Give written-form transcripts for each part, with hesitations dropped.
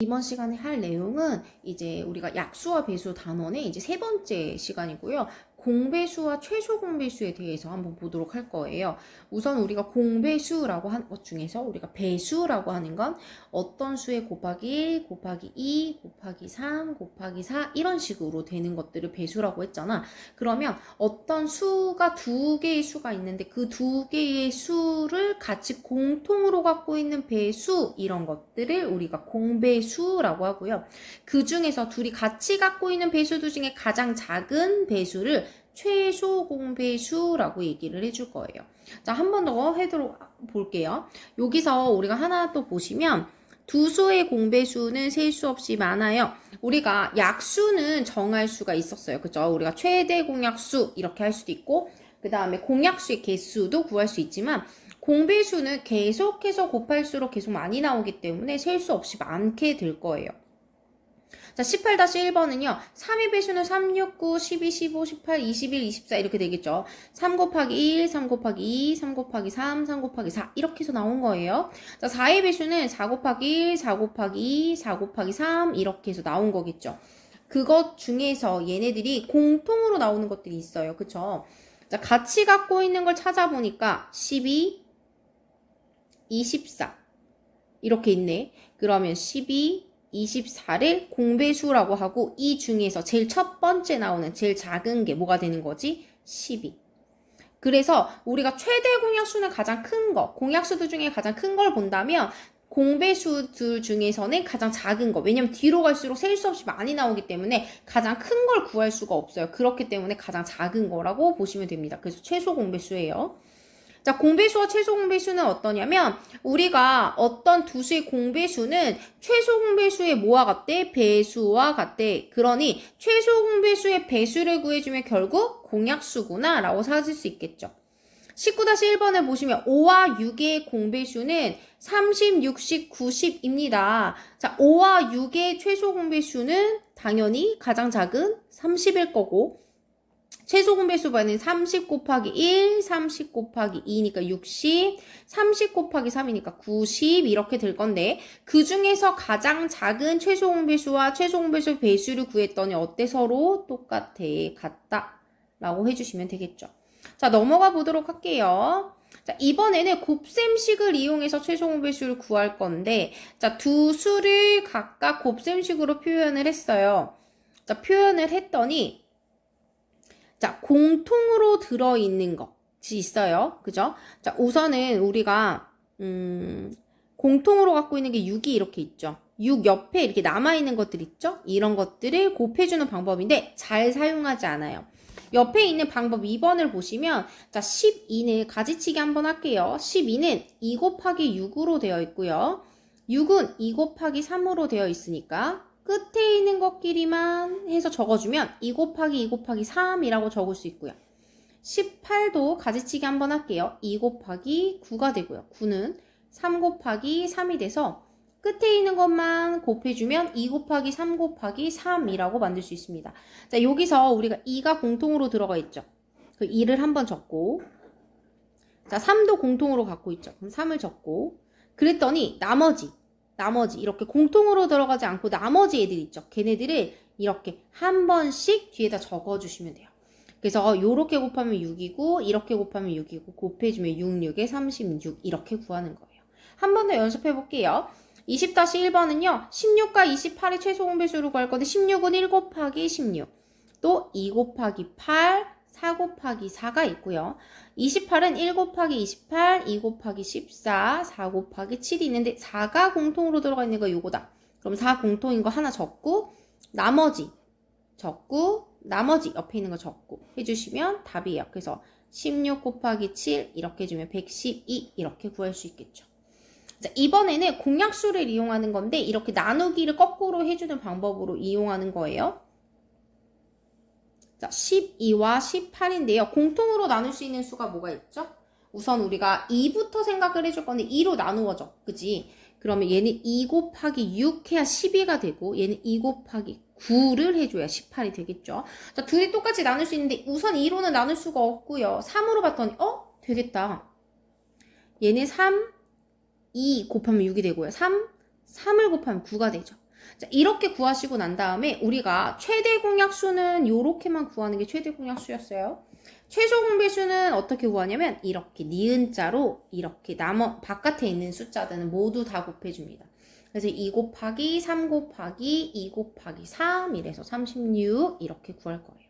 이번 시간에 할 내용은 이제 우리가 약수와 배수 단원의 이제 세 번째 시간이고요. 공배수와 최소 공배수에 대해서 한번 보도록 할 거예요. 우선 우리가 공배수라고 하는 것 중에서 우리가 배수라고 하는 건 어떤 수에 곱하기 1, 곱하기 2, 곱하기 3, 곱하기 4 이런 식으로 되는 것들을 배수라고 했잖아. 그러면 어떤 수가 두 개의 수가 있는데 그 두 개의 수를 같이 공통으로 갖고 있는 배수 이런 것들을 우리가 공배수라고 하고요. 그 중에서 둘이 같이 갖고 있는 배수들 중에 가장 작은 배수를 최소 공배수라고 얘기를 해줄 거예요. 자, 한 번 더 해도록 볼게요. 여기서 우리가 하나 또 보시면 두 수의 공배수는 셀 수 없이 많아요. 우리가 약수는 정할 수가 있었어요. 그죠? 우리가 최대 공약수 이렇게 할 수도 있고 그 다음에 공약수의 개수도 구할 수 있지만 공배수는 계속해서 곱할수록 계속 많이 나오기 때문에 셀 수 없이 많게 될 거예요. 자, 18-1번은요. 3의 배수는 3, 6, 9, 12, 15, 18, 21, 24 이렇게 되겠죠. 3 곱하기 1, 3 곱하기 2, 3 곱하기 3, 3 곱하기 4 이렇게 해서 나온 거예요. 자, 4의 배수는 4 곱하기 1, 4 곱하기 2, 4 곱하기 3 이렇게 해서 나온 거겠죠. 그것 중에서 얘네들이 공통으로 나오는 것들이 있어요. 그쵸? 자, 같이 갖고 있는 걸 찾아보니까 12, 24 이렇게 있네. 그러면 12, 24를 공배수라고 하고 이 중에서 제일 첫 번째 나오는 제일 작은 게 뭐가 되는 거지? 12. 그래서 우리가 최대 공약수는 가장 큰 거, 공약수들 중에 가장 큰 걸 본다면 공배수들 중에서는 가장 작은 거. 왜냐면 뒤로 갈수록 셀 수 없이 많이 나오기 때문에 가장 큰 걸 구할 수가 없어요. 그렇기 때문에 가장 작은 거라고 보시면 됩니다. 그래서 최소 공배수예요. 자, 공배수와 최소 공배수는 어떠냐면 우리가 어떤 두 수의 공배수는 최소 공배수의 뭐와 같대? 배수와 같대. 그러니 최소 공배수의 배수를 구해주면 결국 공약수구나 라고 찾을 수 있겠죠. 19-1번을 보시면 5와 6의 공배수는 30, 60, 90입니다. 자, 5와 6의 최소 공배수는 당연히 가장 작은 30일 거고 최소 공배수반은 30 곱하기 1, 30 곱하기 2니까 60, 30 곱하기 3이니까 90 이렇게 될 건데 그 중에서 가장 작은 최소 공배수와 최소 공배수 배수를 구했더니 어때? 서로 똑같아, 같다 라고 해주시면 되겠죠. 자, 넘어가 보도록 할게요. 자, 이번에는 곱셈식을 이용해서 최소 공배수를 구할 건데 자, 두 수를 각각 곱셈식으로 표현을 했어요. 자, 표현을 했더니 자, 공통으로 들어있는 것이 있어요. 그죠? 자, 우선은 우리가, 공통으로 갖고 있는 게 6이 이렇게 있죠. 6 옆에 이렇게 남아있는 것들 있죠? 이런 것들을 곱해주는 방법인데 잘 사용하지 않아요. 옆에 있는 방법 2번을 보시면, 자, 12는 가지치기 한번 할게요. 12는 2 곱하기 6으로 되어 있고요. 6은 2 곱하기 3으로 되어 있으니까, 끝에 있는 것끼리만 해서 적어주면 2 곱하기 2 곱하기 3이라고 적을 수 있고요. 18도 가지치기 한번 할게요. 2 곱하기 9가 되고요. 9는 3 곱하기 3이 돼서 끝에 있는 것만 곱해주면 2 곱하기 3 곱하기 3이라고 만들 수 있습니다. 자, 여기서 우리가 2가 공통으로 들어가 있죠. 그 2를 한번 적고 자, 3도 공통으로 갖고 있죠. 그럼 3을 적고 그랬더니 나머지 이렇게 공통으로 들어가지 않고 나머지 애들 있죠. 걔네들을 이렇게 한 번씩 뒤에다 적어주시면 돼요. 그래서 요렇게 곱하면 6이고 이렇게 곱하면 6이고 곱해주면 6, 6에 36 이렇게 구하는 거예요. 한 번 더 연습해 볼게요. 20-1번은요. 16과 28의 최소 공배수로 구할 건데 16은 1 곱하기 16 또 2 곱하기 8 4 곱하기 4가 있고요. 28은 1 곱하기 28, 2 곱하기 14, 4 곱하기 7이 있는데 4가 공통으로 들어가 있는 거 요거다. 그럼 4 공통인 거 하나 적고 나머지 적고 나머지 옆에 있는 거 적고 해주시면 답이에요. 그래서 16 곱하기 7 이렇게 해주면 112 이렇게 구할 수 있겠죠. 자, 이번에는 공약수를 이용하는 건데 이렇게 나누기를 거꾸로 해주는 방법으로 이용하는 거예요. 자, 12와 18인데요. 공통으로 나눌 수 있는 수가 뭐가 있죠? 우선 우리가 2부터 생각을 해줄 건데 2로 나누어져. 그치? 그러면 얘는 2 곱하기 6 해야 12가 되고 얘는 2 곱하기 9를 해줘야 18이 되겠죠. 자, 둘이 똑같이 나눌 수 있는데 우선 2로는 나눌 수가 없고요. 3으로 봤더니 되겠다. 얘는 3, 2 곱하면 6이 되고요. 3, 3을 곱하면 9가 되죠. 자, 이렇게 구하시고 난 다음에 우리가 최대 공약수는 이렇게만 구하는 게 최대 공약수였어요. 최소 공배수는 어떻게 구하냐면 이렇게 니은자로 이렇게 바깥에 있는 숫자들은 모두 다 곱해줍니다. 그래서 2 곱하기 3 곱하기 2 곱하기 3 이래서 36 이렇게 구할 거예요.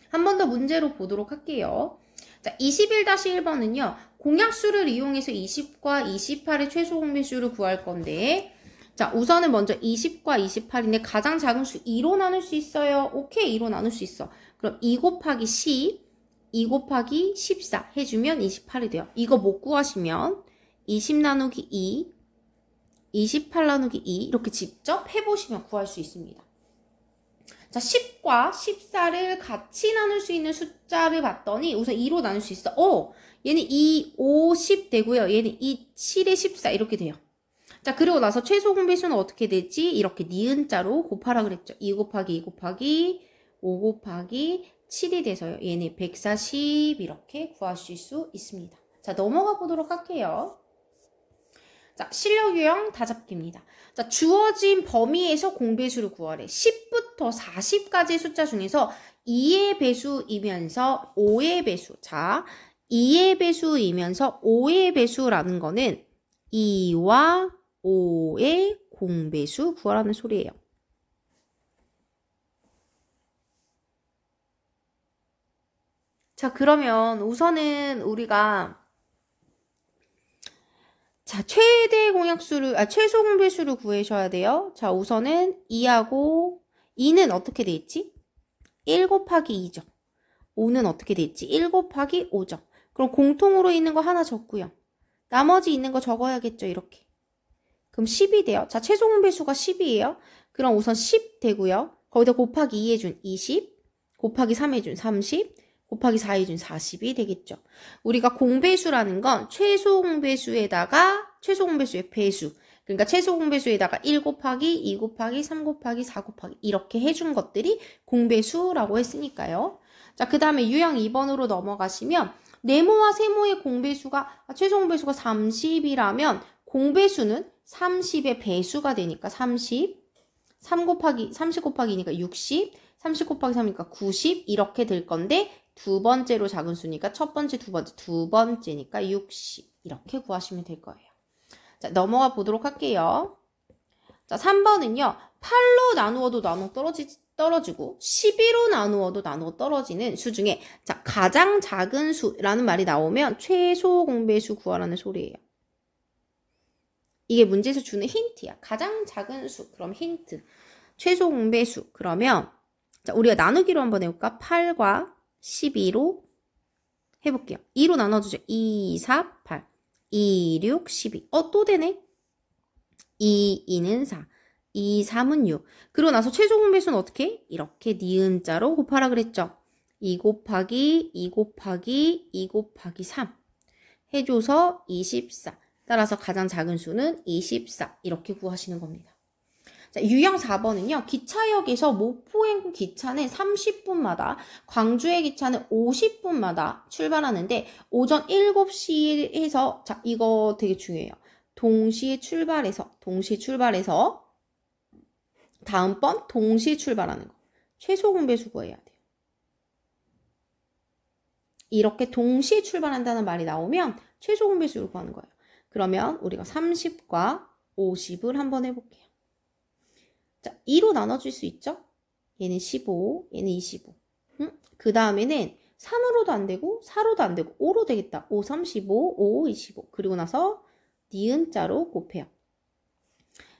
한 번 더 문제로 보도록 할게요. 자, 21-1번은요. 공약수를 이용해서 20과 28의 최소 공배수를 구할 건데 자, 우선은 먼저 20과 28인데 가장 작은 수 2로 나눌 수 있어요. 오케이, 2로 나눌 수 있어. 그럼 2 곱하기 10, 2 곱하기 14 해주면 28이 돼요. 이거 못 구하시면 20 나누기 2, 28 나누기 2 이렇게 직접 해보시면 구할 수 있습니다. 자, 10과 14를 같이 나눌 수 있는 숫자를 봤더니 우선 2로 나눌 수 있어. 얘는 2, 5, 10 되고요. 얘는 2, 7에 14 이렇게 돼요. 자, 그리고 나서 최소 공배수는 어떻게 되지? 이렇게 니은자로 곱하라 그랬죠. 2 곱하기 2 곱하기 5 곱하기 7이 돼서요. 얘는 140 이렇게 구하실 수 있습니다. 자, 넘어가 보도록 할게요. 자, 실력 유형 다잡기입니다. 자, 주어진 범위에서 공배수를 구하래. 10부터 40까지의 숫자 중에서 2의 배수이면서 5의 배수. 자, 2의 배수이면서 5의 배수라는 거는 2와 5의 공배수 구하라는 소리예요. 자, 그러면 우선은 우리가 자, 최소 공배수를 구하셔야 돼요. 자, 우선은 2는 어떻게 돼 있지? 1 곱하기 2죠. 5는 어떻게 돼 있지? 1 곱하기 5죠. 그럼 공통으로 있는 거 하나 적고요. 나머지 있는 거 적어야겠죠, 이렇게. 그럼 10이 돼요. 자, 최소 공배수가 10이에요. 그럼 우선 10 되고요. 거기다 곱하기 2 해준 20, 곱하기 3 해준 30, 곱하기 4 해준 40이 되겠죠. 우리가 공배수라는 건 최소 공배수의 배수. 그러니까 최소 공배수에다가 1 곱하기 2 곱하기 3 곱하기 4 곱하기 이렇게 해준 것들이 공배수라고 했으니까요. 자, 그 다음에 유형 2번으로 넘어가시면 네모와 세모의 최소 공배수가 30이라면 공배수는 30의 배수가 되니까 30 곱하기 2니까 60, 30 곱하기 3이니까 90 이렇게 될 건데 두 번째로 작은 수니까 첫 번째, 두 번째니까 60 이렇게 구하시면 될 거예요. 자, 넘어가 보도록 할게요. 자, 3번은요. 8로 나누어도 떨어지고 12로 나누어도 떨어지는 수 중에 자, 가장 작은 수라는 말이 나오면 최소 공배수 구하라는 소리예요. 이게 문제에서 주는 힌트야. 가장 작은 수. 그럼 힌트. 최소 공배수. 그러면 자, 우리가 나누기로 한번 해볼까? 8과 12로 해볼게요. 2로 나눠주죠. 2, 4, 8. 2, 6, 12. 또 되네. 2, 2는 4. 2, 3은 6. 그러고 나서 최소 공배수는 어떻게? 이렇게 니은자로 곱하라 그랬죠. 2 곱하기 2 곱하기 2 곱하기 3 해줘서 24. 따라서 가장 작은 수는 24. 이렇게 구하시는 겁니다. 자, 유형 4번은요. 기차역에서 목포행 기차는 30분마다, 광주의 기차는 50분마다 출발하는데 오전 7시 해서 자, 이거 되게 중요해요. 동시에 출발해서 다음번 동시에 출발하는 거. 최소 공배수 구해야 돼요. 이렇게 동시에 출발한다는 말이 나오면 최소 공배수를 구하는 거예요. 그러면 우리가 30과 50을 한번 해볼게요. 자, 2로 나눠줄 수 있죠? 얘는 15, 얘는 25. 그 다음에는 3으로도 안 되고 4로도 안 되고 5로 되겠다. 5, 35, 5, 25. 그리고 나서 니은자로 곱해요.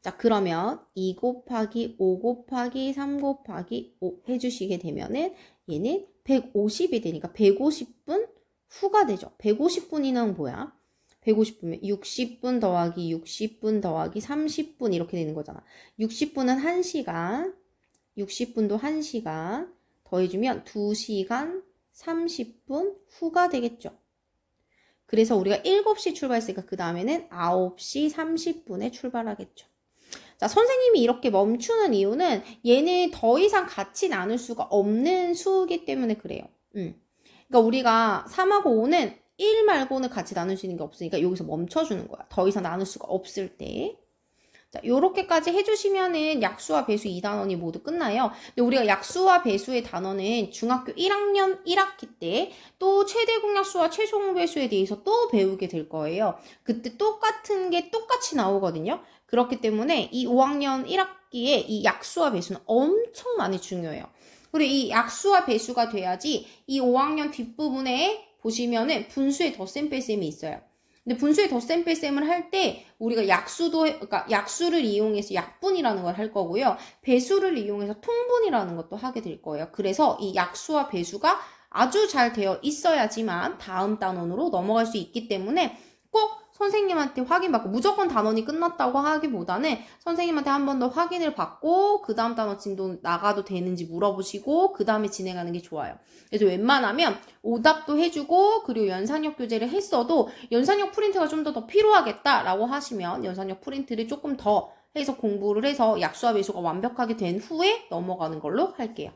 자, 그러면 2 곱하기 5 곱하기 3 곱하기 5 해주시게 되면은 얘는 150이 되니까 150분 후가 되죠. 150분이면 뭐야? 150분이면 60분 더하기 60분 더하기 30분 이렇게 되는 거잖아. 60분은 1시간, 60분도 1시간 더해주면 2시간 30분 후가 되겠죠. 그래서 우리가 7시 출발했으니까 그 다음에는 9시 30분에 출발하겠죠. 자, 선생님이 이렇게 멈추는 이유는 얘는 더 이상 같이 나눌 수가 없는 수이기 때문에 그래요. 그러니까 우리가 3하고 5는 1 말고는 같이 나눌 수 있는 게 없으니까 여기서 멈춰주는 거야. 더 이상 나눌 수가 없을 때. 자, 요렇게까지 해주시면은 약수와 배수 2단원이 모두 끝나요. 근데 우리가 약수와 배수의 단원은 중학교 1학년 1학기 때 또 최대 공약수와 최소 공배수에 대해서 또 배우게 될 거예요. 그때 똑같은 게 똑같이 나오거든요. 그렇기 때문에 이 5학년 1학기에 이 약수와 배수는 엄청 많이 중요해요. 그리고 이 약수와 배수가 돼야지 이 5학년 뒷부분에 보시면은 분수의 덧셈 뺄셈이 있어요. 근데 분수의 덧셈 뺄셈을 할 때 우리가 그러니까 약수를 이용해서 약분이라는 걸 할 거고요. 배수를 이용해서 통분이라는 것도 하게 될 거예요. 그래서 이 약수와 배수가 아주 잘 되어 있어야지만 다음 단원으로 넘어갈 수 있기 때문에 꼭 선생님한테 확인받고 무조건 단원이 끝났다고 하기보다는 선생님한테 한 번 더 확인을 받고 그 다음 단원 진도 나가도 되는지 물어보시고 그 다음에 진행하는 게 좋아요. 그래서 웬만하면 오답도 해주고 그리고 연산력 교재를 했어도 연산력 프린트가 좀 더 필요하겠다라고 하시면 연산력 프린트를 조금 더 해서 공부를 해서 약수와 배수가 완벽하게 된 후에 넘어가는 걸로 할게요.